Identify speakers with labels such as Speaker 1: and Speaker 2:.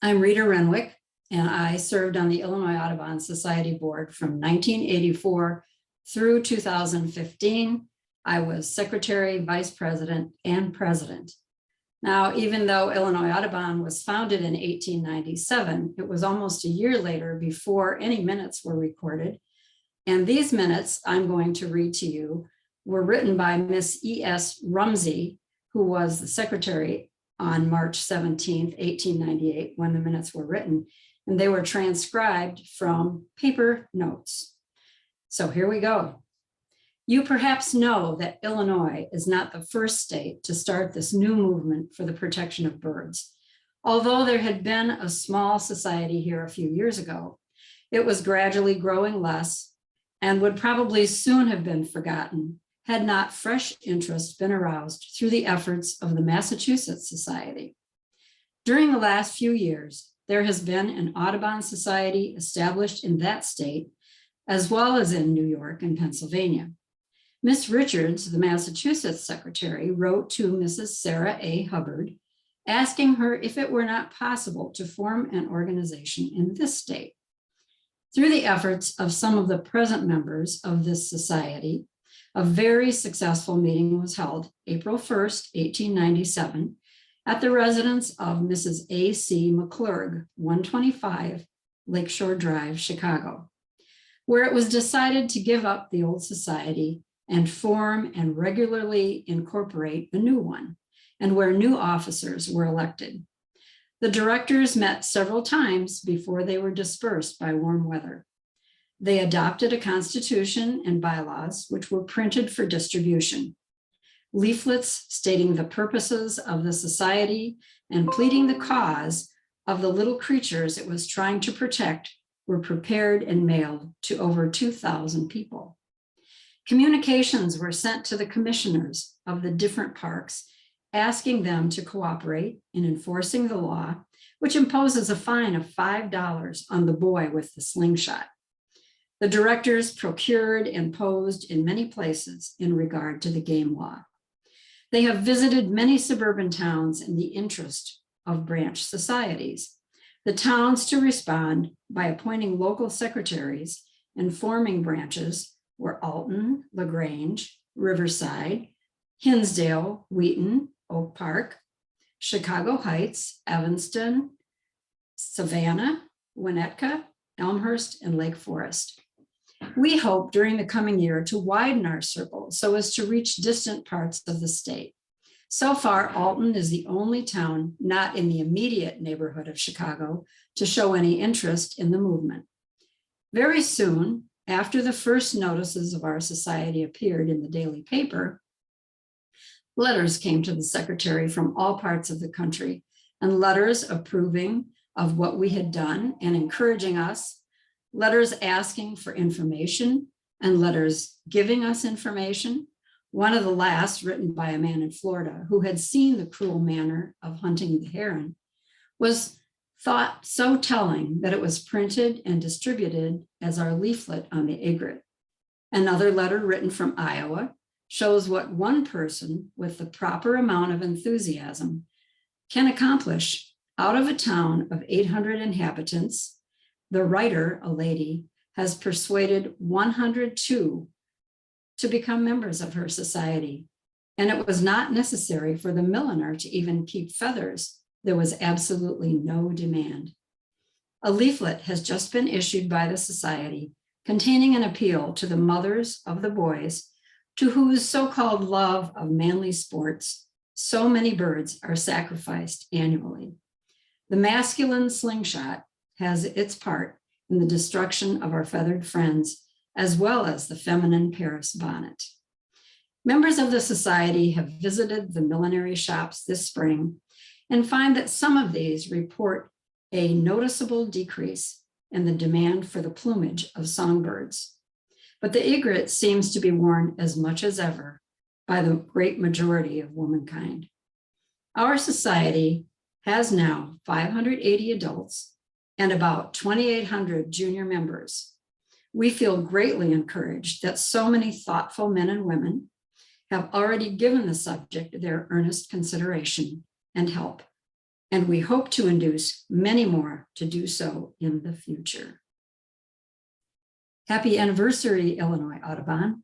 Speaker 1: I'm Rita Renwick, and I served on the Illinois Audubon Society Board from 1984 through 2015. I was secretary, vice president, and president. Now, even though Illinois Audubon was founded in 1897, it was almost a year later before any minutes were recorded. And these minutes I'm going to read to you were written by Miss E.S. Rumsey, who was the secretary on March 17th, 1898, when the minutes were written, and they were transcribed from paper notes. So here we go. You perhaps know that Illinois is not the first state to start this new movement for the protection of birds. Although there had been a small society here a few years ago, it was gradually growing less and would probably soon have been forgotten had not fresh interest been aroused through the efforts of the Massachusetts Society. During the last few years, there has been an Audubon Society established in that state, as well as in New York and Pennsylvania. Miss Richards, the Massachusetts secretary, wrote to Mrs. Sarah A. Hubbard, asking her if it were not possible to form an organization in this state. Through the efforts of some of the present members of this society, a very successful meeting was held April 1st, 1897, at the residence of Mrs. A.C. McClurg, 125 Lakeshore Drive, Chicago, where it was decided to give up the old society and form and regularly incorporate a new one, and where new officers were elected. The directors met several times before they were dispersed by warm weather. They adopted a constitution and bylaws, which were printed for distribution. Leaflets stating the purposes of the society and pleading the cause of the little creatures it was trying to protect were prepared and mailed to over 2,000 people. Communications were sent to the commissioners of the different parks, asking them to cooperate in enforcing the law, which imposes a fine of $5 on the boy with the slingshot. The directors procured and posed in many places in regard to the game law. They have visited many suburban towns in the interest of branch societies. The towns to respond by appointing local secretaries and forming branches were Alton, LaGrange, Riverside, Hinsdale, Wheaton, Oak Park, Chicago Heights, Evanston, Savannah, Winnetka, Elmhurst, and Lake Forest. We hope during the coming year to widen our circle so as to reach distant parts of the state. So far, Alton is the only town not in the immediate neighborhood of Chicago to show any interest in the movement. Very soon, after the first notices of our society appeared in the daily paper, letters came to the secretary from all parts of the country, and letters approving of what we had done and encouraging us, letters asking for information, and letters giving us information. One of the last, written by a man in Florida who had seen the cruel manner of hunting the heron, was thought so telling that it was printed and distributed as our leaflet on the aigrette. Another letter written from Iowa shows what one person with the proper amount of enthusiasm can accomplish out of a town of 800 inhabitants. The writer, a lady, has persuaded 102 to become members of her society. And it was not necessary for the milliner to even keep feathers. There was absolutely no demand. A leaflet has just been issued by the society containing an appeal to the mothers of the boys to whose so-called love of manly sports so many birds are sacrificed annually. The masculine slingshot has its part in the destruction of our feathered friends, as well as the feminine Paris bonnet. Members of the society have visited the millinery shops this spring and find that some of these report a noticeable decrease in the demand for the plumage of songbirds. But the egret seems to be worn as much as ever by the great majority of womankind. Our society has now 580 adults and about 2,800 junior members. We feel greatly encouraged that so many thoughtful men and women have already given the subject their earnest consideration and help. and we hope to induce many more to do so in the future. Happy anniversary, Illinois Audubon.